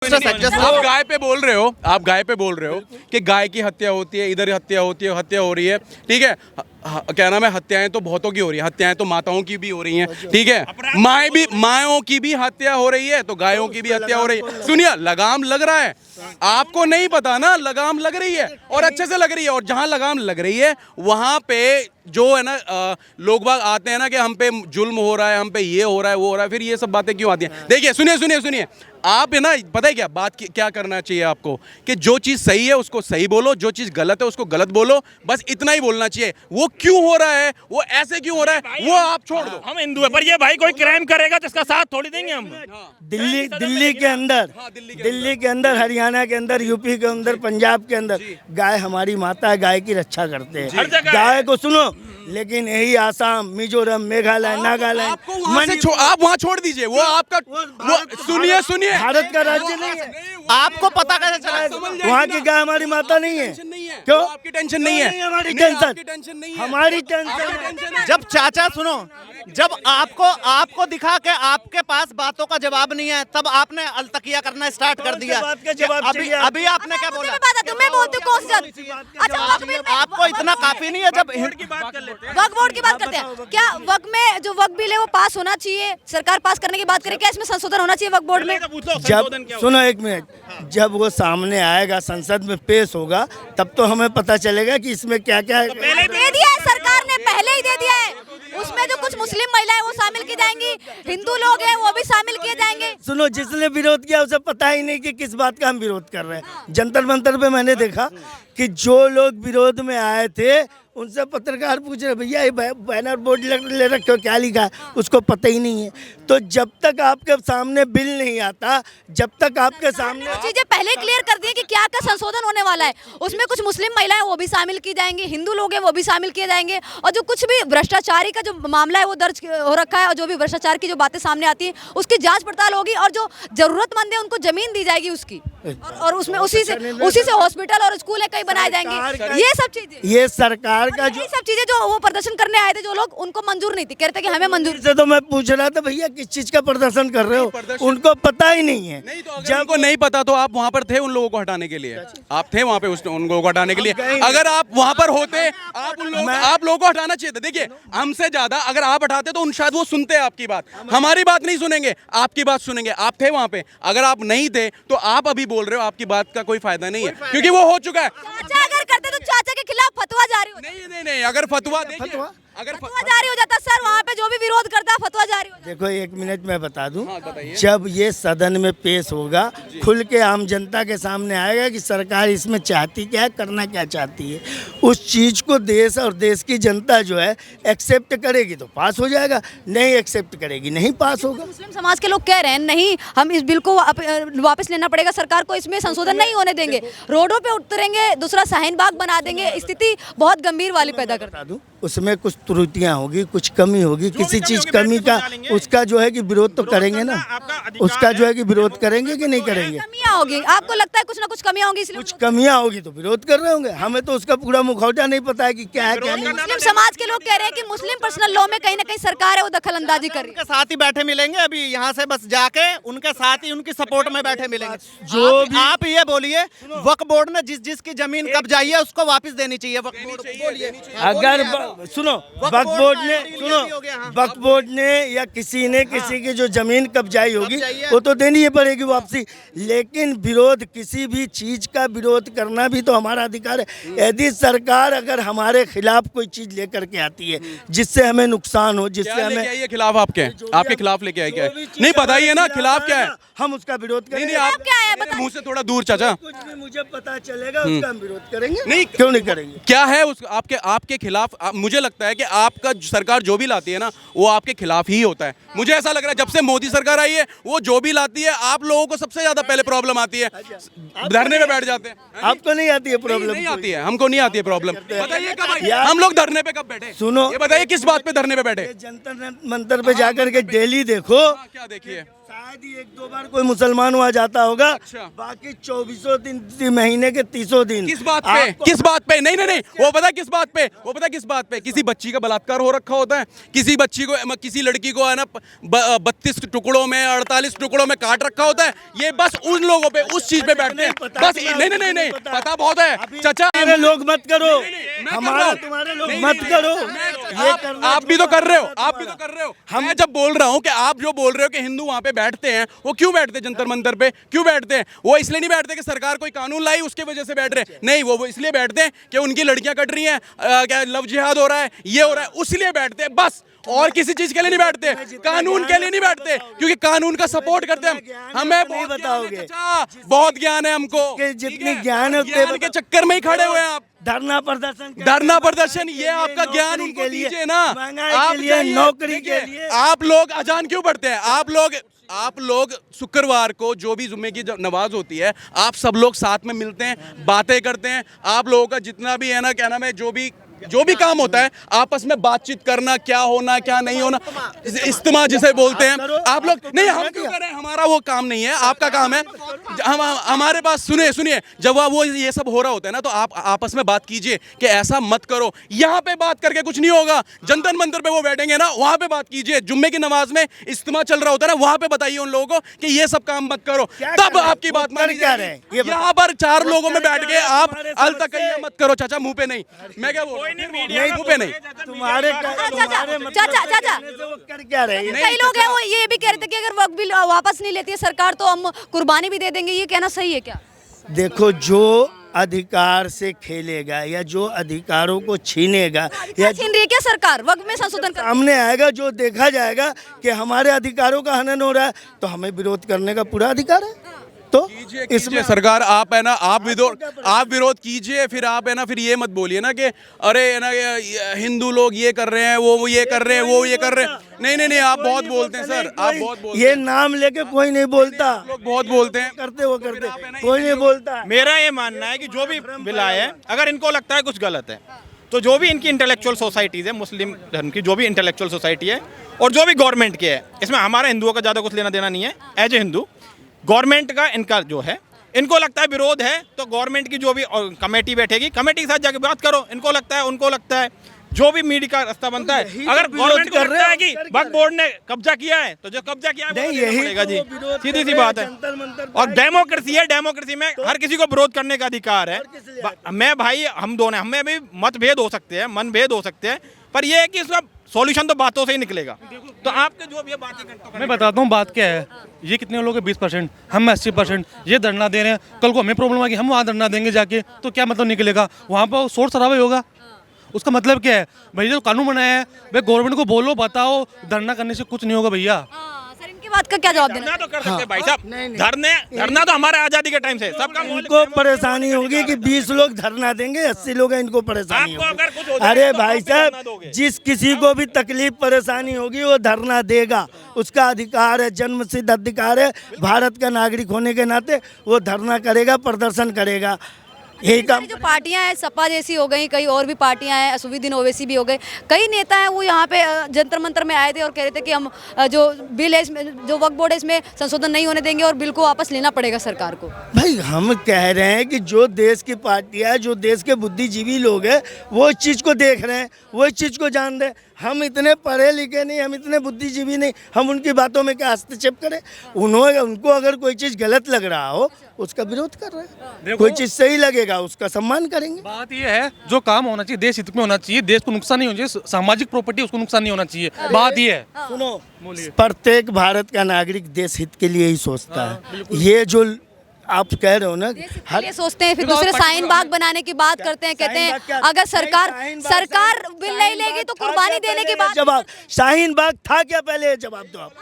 आप गाय पे बोल रहे हो, आप गाय पे बोल रहे हो कि गाय की हत्या होती है, इधर हत्या होती है, हत्या हो रही है, ठीक है। क्या नाम है, हत्याएं तो बहुतों की हो रही है, हत्याएं तो माताओं की भी हो रही हैं, ठीक है। मायों की भी हत्या हो रही है, तो गायों की भी हत्या हो रही है। सुनिए, लगाम लग रहा है, आपको नहीं पता ना, लगाम लग रही है और अच्छे से लग रही है। और जहां लगाम लग रही है वहां पे जो है ना लोग बाग आते हैं ना कि हम पे जुल्म हो रहा है, हम पे ये हो रहा है, वो हो रहा है, फिर ये सब बातें क्यों आती हैं? देखिए, सुनिए आप है ना, पता है क्या बात क्या करना चाहिए आपको, कि जो चीज सही है उसको सही बोलो, जो चीज गलत है उसको गलत बोलो, बस इतना ही बोलना चाहिए। वो क्यों हो रहा है, वो ऐसे क्यों हो रहा है, वो आप छोड़ दो। हम हिंदू है, पर ये भाई कोई क्राइम करेगा तो इसका साथ थोड़ी देंगे हम। दिल्ली के अंदर हरियाणा के अंदर, यूपी के अंदर, पंजाब के अंदर गाय हमारी माता है, गाय की रक्षा करते हैं। गाय को सुनो, लेकिन यही आसाम, मिजोरम, मेघालय, नागालैंड, आप वहाँ छोड़ दीजिए, वो आपका सुनिए भारत का राज्य नहीं है। आपको पता कैसे चला? वहाँ की गाय हमारी माता नहीं है। क्यों? आपकी टेंशन नहीं है, हमारी टेंशन, हमारी टेंशन। जब चाचा सुनो, जब आपको दिखा के आपके पास बातों का जवाब नहीं है, तब आपने अलतकिया करना स्टार्ट कर दिया। अभी आपने क्या बोला? आपको इतना काफी नहीं है? जब वक्फ बोर्ड की बात करते हैं, क्या वक्फ में जो वक्फ बिल है वो पास होना चाहिए, सरकार पास करने की बात करें, क्या इसमें संशोधन होना चाहिए वक्फ बोर्ड में? जब सुनो एक मिनट, जब वो सामने आएगा, संसद में पेश होगा, तब तो हमें पता चलेगा कि इसमें क्या क्या दे दिया है सरकार ने, पहले ही दे दिया है। उसमें जो कुछ मुस्लिम महिलाएं वो शामिल की जाएंगी, हिंदू लोग हैं वो भी शामिल किए जाएंगे। सुनो, जिसने विरोध किया उसे पता ही नहीं कि किस बात का हम विरोध कर रहे हैं। जंतर मंतर पे मैंने देखा कि जो लोग विरोध में आए थे उनसे पत्रकार पूछ रहे, भैया ये बैनर बोर्ड ले रखे हो, क्या लिखा है, उसको पता ही नहीं है। तो जब तक आपके सामने बिल नहीं आता, जब तक आपके सामने चीजें पहले क्लियर कर दी कि क्या क्या संशोधन होने वाला है, उसमें कुछ मुस्लिम महिलाएं वो भी शामिल की जाएंगी, हिंदू लोग हैं वो भी शामिल किए जाएंगे, और जो कुछ भी भ्रष्टाचारी का जो मामला है वो दर्ज हो रखा है, और जो भी भ्रष्टाचार की जो बातें सामने आती हैं उसकी जांच पड़ताल होगी, और जो जरूरतमंद है उनको जमीन दी जाएगी उसकी, और उसमें उसी से हॉस्पिटल और स्कूल कई बनाए जाएंगे। ये सब चीजें, ये सरकार का ये सब चीजें जो वो प्रदर्शन करने आए थे जो लोग, उनको मंजूर नहीं थी, कहते कि हमें मंजूर से। तो मैं पूछ रहा था, भैया किस चीज का प्रदर्शन कर रहे हो, उनको पता ही नहीं है। जब उनको नहीं पता तो आप वहाँ पर थे उन लोगों को हटाने के लिए, आप थे वहाँ पे उन लोगों को हटाने के लिए। अगर आप वहाँ पर होते, आप लोगों को हटाना चाहिए था। देखिए, हमसे ज्यादा अगर आप हटाते तो शायद वो सुनते आपकी बात, हमारी बात नहीं सुनेंगे, आपकी बात सुनेंगे। आप थे वहाँ पे, अगर आप नहीं थे तो आप अभी बोल रहे हो, आपकी बात का कोई फायदा नहीं है, क्योंकि वो हो चुका है। चाचा अगर करते तो चाचा के खिलाफ फतवा जारी हो नहीं, अगर फतवा जारी हो जाता सर, वहाँ पे जो भी विरोध करता फतवा जारी हो जाता। देखो, एक मिनट मैं बता दूं, जब ये सदन में पेश होगा, खुल के आम जनता के सामने आएगा कि सरकार इसमें चाहती क्या है, करना क्या चाहती है, उस चीज को देश और देश की जनता जो है एक्सेप्ट करेगी तो पास हो जाएगा, नहीं एक्सेप्ट करेगी नहीं पास होगा। मुस्लिम समाज के लोग कह रहे हैं नहीं, हम इस बिल को वापस लेना पड़ेगा, सरकार को इसमें संशोधन नहीं होने देंगे, रोडों पे उतरेंगे, दूसरा शाहीन बाग बना देंगे, स्थिति बहुत गंभीर वाली पैदा करता दूं। उसमें कुछ त्रुटियां होगी, कुछ कमी होगी, किसी चीज कमी का उसका जो है कि विरोध तो करेंगे ना, उसका जो है कि विरोध करेंगे कि नहीं करेंगे। कमियां होगी, आपको लगता है कुछ ना कुछ कमियां होंगी, इसलिए कुछ कमियां होगी तो विरोध कर रहे होंगे। हमें तो उसका पूरा मुखौटा नहीं पता है कि क्या है क्या नहीं। मुस्लिम समाज के लोग कह रहे हैं कि मुस्लिम पर्सनल लॉ में कहीं ना कहीं सरकार है वो दखल अंदाजी कर रही है। उनके साथ ही बैठे मिलेंगे, अभी यहाँ से बस जाके उनके साथ ही उनकी सपोर्ट में बैठे मिलेंगे। जो आप ये बोलिए, वक्फ बोर्ड ने जिसकी जमीन कब्जाई है उसको वापस देनी चाहिए। वक्फ बोर्ड बोलिए, अगर सुनो, वक्फ बोर्ड ने या किसी ने किसी की जो जमीन कब्जाई होगी वो तो देनी ही पड़ेगी वापसी, लेकिन विरोध, किसी भी चीज का विरोध करना भी तो हमारा अधिकार है। यदि सरकार अगर हमारे खिलाफ कोई चीज लेकर के आती है जिससे हमें नुकसान हो, जिससे हमें खिलाफ आपके खिलाफ लेके आए, क्या है नहीं बताइए ना, खिलाफ क्या है, हम उसका विरोध करेंगे। आप क्या है मुंह से थोड़ा दूर चाचा, कुछ भी मुझे पता चलेगा उसका हम विरोध करेंगे। नहीं, क्यों नहीं करेंगे? क्या है उस आपके खिलाफ? मुझे लगता है कि आपका सरकार जो भी लाती है ना वो आपके खिलाफ ही होता है। मुझे ऐसा लग रहा है जब से मोदी सरकार आई है वो जो भी लाती है आप लोगों को सबसे ज्यादा पहले प्रॉब्लम आती है, धरने पे बैठ जाते हैं। आपको नहीं आती है प्रॉब्लम? नहीं आती है, हमको नहीं आती है प्रॉब्लम। बताइए कब हम लोग धरने पे कब बैठे? सुनो, ये बताइए किस बात पे धरने पे बैठे? जंतर मंतर पे जाकर के डेली देखो। क्या देखिए? शायद ही 1-2 बार कोई मुसलमान वहाँ जाता होगा। अच्छा। बाकी 24 दिन, महीने के 30 दिन। किस बात पे? किस बात पे? नहीं नहीं नहीं, वो पता किस बात पे? वो पता किस बात पे? किसी बच्ची का बलात्कार हो रखा होता है, किसी बच्ची को, किसी लड़की को है ना 32 टुकड़ों में, 48 टुकड़ों में काट रखा होता है। ये बस उन लोगों पे, उस चीज पे बैठते हैं बस। नहीं नहीं नहीं नहीं, पता बहुत है चाचा। हमारे लोग मत करो, हमारा तुम्हारे लोग मत करो। आप भी तो कर रहे हो, आप भी तो कर रहे हो। मैं जब बोल रहा हूँ कि आप जो बोल रहे हो कि हिंदू वहाँ पे बैठते हैं, वो क्यों बैठते हैं जंतर मंतर पे? क्यों बैठते हैं? वो इसलिए नहीं बैठते कि सरकार कोई कानून लाई उसके वजह से बैठ रहे हैं, नहीं, वो इसलिए बैठते हैं कि उनकी लड़कियां कट रही हैं, क्या लव जिहाद हो रहा है, ये हो रहा है, उसलिए बैठते हैं बस। और किसी चीज के लिए नहीं बैठते, कानून के लिए नहीं बैठते, क्योंकि कानून का सपोर्ट करते हैं हम। हमें नहीं बताओगे, बहुत ज्ञान है हमको, जितनी ज्ञान है ज्ञान के चक्कर में ही खड़े हुए हैं आप। धरना प्रदर्शन, धरना प्रदर्शन, ये आपका ज्ञान उनको दीजिए ना। आप लिए, नौकरी के लिए। आप लोग अजान क्यों पढ़ते हैं? आप लोग शुक्रवार को जो भी जुम्मे की नमाज होती है, आप सब लोग साथ में मिलते हैं, बातें करते हैं। आप लोगों का जितना भी है ना, क्या नाम है, जो भी काम होता है आपस में बातचीत करना, क्या होना क्या नहीं होना, इस्तेमा जिसे बोलते हैं। आप लोग नहीं, हम क्यों करें? हमारा वो काम नहीं है, आपका काम है। हम हमारे पास सुनिए, जब वो ये सब हो रहा होता है ना, तो आप आपस में बात कीजिए कि ऐसा मत करो। यहाँ पे बात करके कुछ नहीं होगा। जंतर मंतर पे वो बैठेंगे ना, वहाँ पे बात कीजिए। जुम्मे की नमाज में इस्तेमा चल रहा होता है ना, वहाँ पे बताइए उन लोगों को कि ये सब काम मत करो, तब आपकी बात मानी जाएगी। यहाँ पर 4 लोगों में बैठ के आप अलतकैया मत करो चाचा, मुंह पे नहीं। मैं क्या बोल नहीं, मुंह पे नहीं। तुम्हारे चाचा कर क्या रहे हैं? कई लोग हैं वो ये भी कह रहे थे कि अगर वक्त बिल वापस नहीं लेती है सरकार तो हम कुर्बानी भी दे देंगे, ये कहना सही है क्या? देखो, जो अधिकार से खेलेगा या जो अधिकारों को छीनेगा या छीन रही है क्या सरकार? वक्त में संशोधन कर सामने आएगा, जो देखा जाएगा कि हमारे अधिकारों का हनन हो रहा है, तो हमें विरोध करने का पूरा अधिकार है। तो इसमें सरकार, आप है ना, आप विरोध कीजिए। फिर आप है ना, फिर ये मत बोलिए ना कि अरे है ना हिंदू लोग ये कर रहे हैं, वो ये कर रहे हैं, वो ये कर रहे हैं। नहीं, आप बहुत बोलते हैं सर, आप बहुत बोलते हैं। ये नाम लेके कोई नहीं बोलता, लोग बहुत बोलते हैं, करते कोई नहीं बोलता। मेरा ये मानना है कि जो भी बिल आए हैं, अगर इनको लगता है कुछ गलत है, तो जो भी इनकी इंटेलेक्चुअल सोसाइटीज़ है, मुस्लिम धर्म की जो भी इंटेलेक्चुअल सोसाइटी है और जो भी गवर्नमेंट की है, इसमें हमारा हिंदुओं का ज़्यादा कुछ लेना देना नहीं है। एज ए हिंदू, गवर्नमेंट का इनका जो है, इनको लगता है विरोध है, तो गवर्नमेंट की जो भी कमेटी बैठेगी, कमेटी के साथ जाके बात करो। इनको लगता है, उनको लगता है, जो भी मीडिया का रास्ता बनता है। अगर गवर्नमेंट को लगता है कि वक्फ बोर्ड ने कब्जा किया है, तो जो कब्जा किया है वो पड़ेगा जी, सीधी सी बात है। और डेमोक्रेसी है, डेमोक्रेसी में हर किसी को विरोध करने का अधिकार है। मैं भाई, हम दोनों, हमें भी मतभेद हो सकते हैं, मनभेद हो सकते हैं, पर यह है कि इसका सॉल्यूशन तो बातों से ही निकलेगा। तो आपके जो भी बातें, मैं बताता हूँ बात क्या है। ये कितने लोग हैं? 20%, हम 80%। ये धरना दे रहे हैं, कल को हमें प्रॉब्लम आएगी, हम वहाँ धरना देंगे जाके, तो क्या मतलब निकलेगा? वहाँ पर शोर शराबा ही होगा। उसका मतलब क्या है भाई? जो कानून बनाया है भाई, गवर्नमेंट को बोलो, बताओ, धरना करने से कुछ नहीं होगा भैया। सर, इनकी बात का क्या जवाब देना? धरना तो कर सकते हैं भाई साहब, धरना तो हमारे आज़ादी के टाइम से सबका। इनको परेशानी होगी कि 20 लोग धरना देंगे, 80 लोग हैं, इनको परेशानी होगी। अरे भाई साहब, जिस किसी को भी तकलीफ परेशानी होगी वो धरना देगा, उसका अधिकार है, जन्मसिद्ध अधिकार है। भारत का नागरिक होने के नाते वो धरना करेगा, प्रदर्शन करेगा। यही काम। जो पार्टियां हैं, सपा जैसी हो गई, कई और भी पार्टियां हैं, असुद्दीन ओवैसी भी हो गए, कई नेता हैं, वो यहाँ पे जंतर मंतर में आए थे और कह रहे थे कि हम जो बिल है, इसमें जो वक्फ बोर्ड है, इसमें संशोधन नहीं होने देंगे और बिल को वापस लेना पड़ेगा सरकार को। भाई, हम कह रहे हैं कि जो देश की पार्टियां, जो देश के बुद्धिजीवी लोग हैं, वो इस चीज़ को देख रहे हैं, वो इस चीज़ को जान रहे हैं। हम इतने पढ़े लिखे नहीं, हम इतने बुद्धिजीवी नहीं, हम उनकी बातों में क्या हस्तक्षेप करें? उनको अगर कोई चीज़ गलत लग रहा हो, उसका विरोध कर रहे हैं। कोई चीज़ सही लगेगा, उसका सम्मान करेंगे। बात ये है, जो काम होना चाहिए देश हित में होना चाहिए, देश को नुकसान नहीं होना चाहिए, सामाजिक प्रॉपर्टी उसको नुकसान नहीं होना चाहिए। बात ये है। सुनो, प्रत्येक भारत का नागरिक देश हित के लिए ही सोचता है। ये जो आप कह रहे हो ना, ये सोचते हैं, फिर दूसरे शाहीन बाग बनाने की बात करते हैं, कहते हैं अगर सरकार बिल नहीं लेगी तो कुर्बानी देने की बात। जवाब, शाहीन बाग था क्या? पहले जवाब दो आप।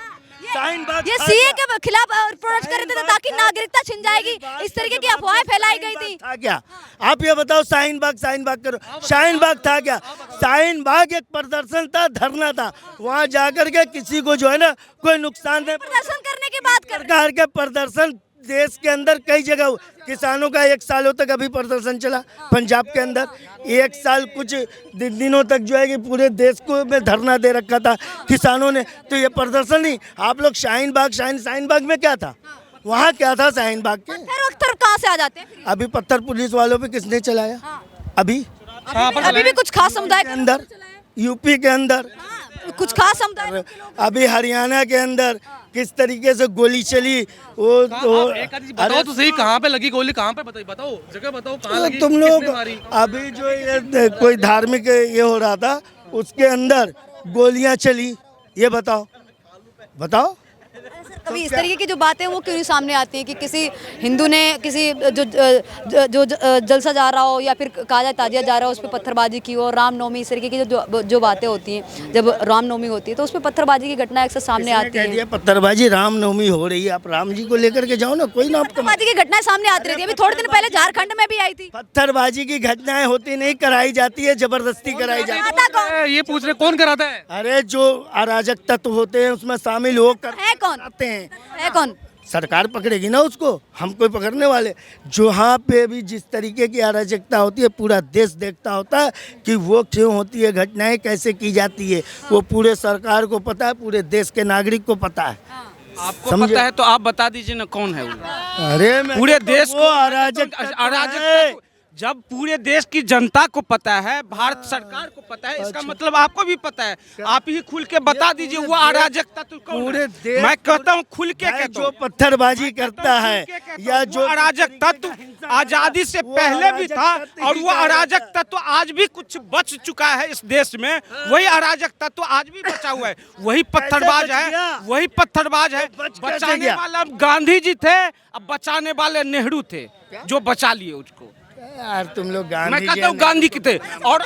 शाहीन बाग ये सीए के खिलाफ प्रोटेस्ट कर रहे थे ताकि नागरिकता छिन जाएगी, इस तरीके की अफवाहें फैलाई गई थी। था क्या? आप ये बताओ, शाहीन बाग करो, शाहीन बाग था क्या? शाहीन बाग एक प्रदर्शन था, धरना था। वहाँ जाकर के किसी को जो है ना कोई नुकसान नहीं। प्रदर्शन करने की बात कर, सरकार के प्रदर्शन देश के अंदर कई जगह किसानों का 1 सालों तक अभी प्रदर्शन चला पंजाब के अंदर, 1 साल कुछ दिनों तक जो है कि पूरे देश को में धरना दे रखा था किसानों ने। तो ये प्रदर्शन नहीं, आप लोग शाहीन बाग में क्या था, वहाँ क्या था शाहीन बाग के? पत्थर कहाँ से आ जाते हैं? अभी पत्थर पुलिस वालों पे किसने चलाया? अभी अभी भी कुछ खास समुदाय के अंदर, यूपी के अंदर, कुछ खास समुदाय अभी हरियाणा के अंदर किस तरीके से गोली चली, वो तो बताओ तो सही, कहाँ पे लगी गोली, कहाँ पे बताओ जगह बताओ, कहाँ लगी, तुम लोग किसने मारी? अभी जो ये कोई धार्मिक ये हो रहा था उसके अंदर गोलियां चली, ये बताओ कभी इस तरीके की जो बातें हैं वो क्यों नहीं सामने आती हैं कि किसी हिंदू ने किसी जो जलसा जा रहा हो या फिर कहा जाए ताजिया जा रहा हो उस पर पत्थरबाजी की हो, रामनवमी, इस तरीके की जो बातें होती हैं, जब रामनवमी होती है तो उस पर पत्थरबाजी की घटना अक्सर सामने आती है। पत्थरबाजी रामनवमी हो रही है, आप राम जी को लेकर के जाओ ना, कोई ना। पत्थरबाजी की घटनाएं सामने आती रहती है, अभी थोड़े दिन पहले झारखंड में भी आई थी। पत्थरबाजी की घटनाएं होती नहीं, कराई जाती है, जबरदस्ती कराई जाती है। ये पूछ रहे कौन कराता है? अरे जो अराजक तत्व होते हैं उसमें शामिल होकर है कौन? आते हैं। है कौन? सरकार पकड़ेगी ना उसको, हम कोई पकड़ने वाले। जहाँ पे भी जिस तरीके की अराजकता होती है पूरा देश देखता होता है कि वो क्यों होती है, घटनाएं कैसे की जाती है, वो पूरे सरकार को पता है, पूरे देश के नागरिक को पता है। आपको पता है तो आप बता दीजिए ना कौन है वो? अरे पूरे देश को अराजक जब पूरे देश की जनता को पता है, भारत सरकार को पता है, इसका मतलब आपको भी पता है। आप ही खुल के बता दीजिए वो अराजकता तो कौन पूरे है? देश मैं कहता हूँ खुल के कहता जो हूँ, पत्थरबाजी करता है या जो अराजक तत्व आजादी से पहले भी था और वो अराजक तत्व आज भी कुछ बच चुका है इस देश में, वही अराजक तत्व आज भी बचा हुआ है, वही पत्थरबाज है, वही पत्थरबाज है। बचाने वाला गांधी जी थे, अब बचाने वाले नेहरू थे जो बचा लिए उसको। यार तुम लोग मैं गांधी कहता हूँ गांधी की थे। और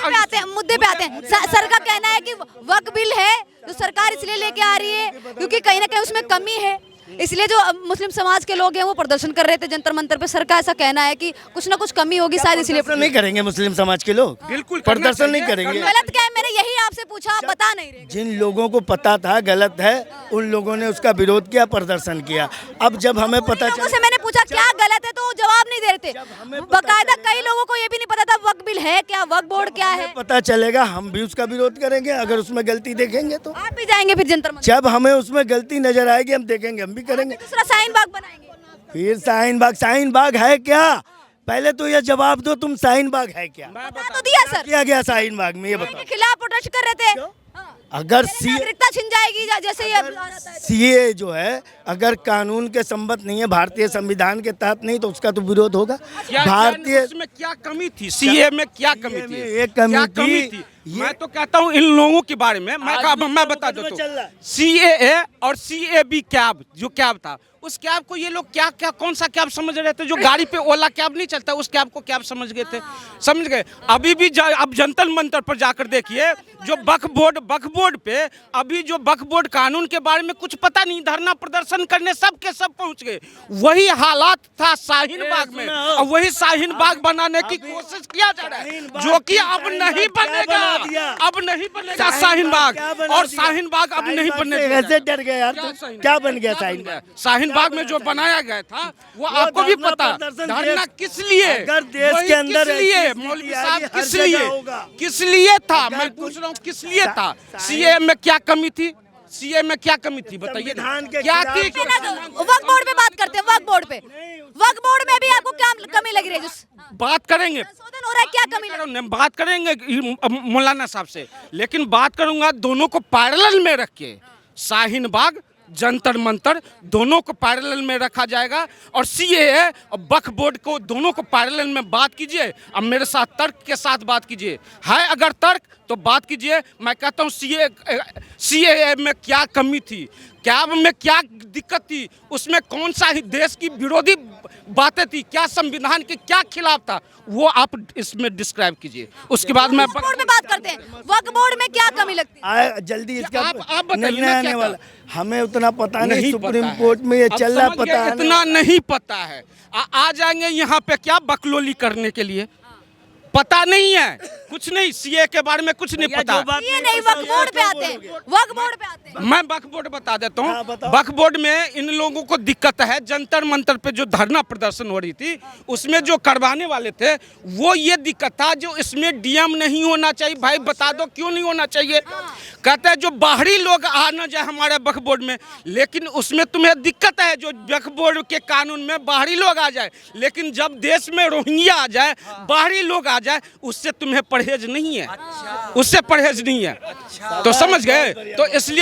मुद्दे पे आते हैं। सर का कहना है कि वक्फ बिल है जो सरकार इसलिए लेके आ रही है क्योंकि कहीं ना कहीं उसमें कमी है, इसलिए जो मुस्लिम समाज के लोग हैं वो प्रदर्शन कर रहे थे जंतर मंतर पे। सर का ऐसा कहना है कि कुछ ना कुछ कमी होगी शायद इसलिए नहीं करेंगे मुस्लिम समाज के लोग, बिल्कुल प्रदर्शन नहीं करेंगे। गलत क्या है, मैंने यही आपसे पूछा, आप बता नहीं रहे। जिन लोगों को पता था गलत है उन लोगों ने उसका विरोध किया, प्रदर्शन किया। अब जब हमें पता लोगों से मैंने पूछा क्या गलत है तो वो जवाब नहीं दे रहे थे। बाकायदा कई लोगों को ये भी नहीं पता था वक्फ बिल है क्या, वक्फ बोर्ड क्या है। पता चलेगा हम भी उसका विरोध करेंगे, अगर उसमें गलती देखेंगे तो। आप भी जाएंगे फिर जंतर मंतर? जब हमें उसमें गलती नजर आएगी हम देखेंगे, हम भी करेंगे। दूसरा शाहीन बाग बनाएंगे। फिर शाहीन बाग है क्या? पहले तो ये जवाब दो, तुम शाहीन बाग है क्या? बता तो दिया सर। किया गया शाहीन बाग में, ये बताओ। के खिलाफ प्रोटेस्ट कर रहे थे। अगर नागरिकता छिन जाएगी जैसे ये सीए जो है अगर कानून के संबद्ध नहीं है, भारतीय संविधान के तहत नहीं, तो उसका तो विरोध होगा। भारतीय उसमें क्या कमी थी? सीए में क्या कमी थी? एक कमी थी। मैं तो कहता हूँ इन लोगों के बारे में मैं बता देता हूँ। सीएए और सीएबी कैब जो कैब था, उस कैब को ये लोग क्या क्या कौन सा कैब समझ रहे थे? जो गाड़ी पे ओला कैब नहीं चलता उस कैब को कैब समझ गए थे, समझ गए। अभी भी अब जंतर मंतर पर जाकर देखिए, जो वक्फ बोर्ड पे अभी जो वक्फ बोर्ड कानून के बारे में कुछ पता नहीं, धरना प्रदर्शन करने सब के सब पहुंच गए। वही हालात था शाहीन बाग में और वही शाहीन बाग बनाने की कोशिश किया जा रहा है, जो कि अब नहीं बनेगा, अब नहीं बनेगा शाहीन बाग। और शाहीन बाग अब नहीं बनेगा। कैसे डर गए यार? क्या बन गया शाहीन बाग? शाहीन बाग में जो बनाया गया था वो आपको भी पता, धरना किस लिए, अगर देश के अंदर किस लिए, मौलवी साहब किस लिए था, मैं पूछ रहा हूँ किस लिए था? सीए में क्या कमी थी? सीए में क्या कमी थी बताइए, क्या थी? वक्फ बोर्ड पे बात करते हैं। वक्फ बोर्ड में भी आपको क्या कमी लग रही है? बात करेंगे, संशोधन हो रहा है, क्या कमी लग रही है? बात करेंगे मौलाना साहब से, लेकिन बात करूंगा दोनों को पैरेलल में रख के। शाहीन बाग, जंतर मंतर दोनों को पैरेलल में रखा जाएगा और सीएए और वक्फ बोर्ड को दोनों को पैरेलल में बात कीजिए। अब मेरे साथ तर्क के साथ बात कीजिए, है अगर तर्क तो बात कीजिए। मैं कहता हूँ सीएए में क्या कमी थी, कैब में क्या दिक्कत थी, उसमें कौन सा ही देश की विरोधी बातें थी, क्या संविधान के क्या खिलाफ था, वो आप इसमें डिस्क्राइब कीजिए। उसके बाद मैं वक्फ बोर्ड में बात करते हैं। वक्फ बोर्ड में क्या कमी लगती है? जल्दी इसका आप निर्णय आने वाला, हमें उतना पता नहीं, सुप्रीम कोर्ट में ये चल रहा, पता इतना नहीं पता है। आ जाएंगे यहाँ पे क्या बकलोली करने के लिए, पता नहीं है, कुछ नहीं, सीए के बारे में कुछ नहीं पता। ये नहीं, वक्फ बोर्ड पे आते हैं, वक्फ बोर्ड पे आते हैं। मैं वक्फ बोर्ड बता देता हूँ। वक्फ बोर्ड में इन लोगों को दिक्कत है, जंतर मंतर पे जो धरना प्रदर्शन हो रही थी उसमें जो करवाने वाले थे वो ये दिक्कत था, जो इसमें डीएम नहीं होना चाहिए। भाई बता दो क्यों नहीं होना चाहिए? कहते हैं जो बाहरी लोग आ ना जाए हमारे वक्फ बोर्ड में, लेकिन उसमें तुम्हें दिक्कत है जो वक्फ बोर्ड के कानून में बाहरी लोग आ जाए, लेकिन जब देश में रोहिंग्या आ जाए, बाहरी लोग आ जाए, उससे तुम्हें परहेज नहीं है, उससे परहेज नहीं है। तो समझ गए? तो इसलिए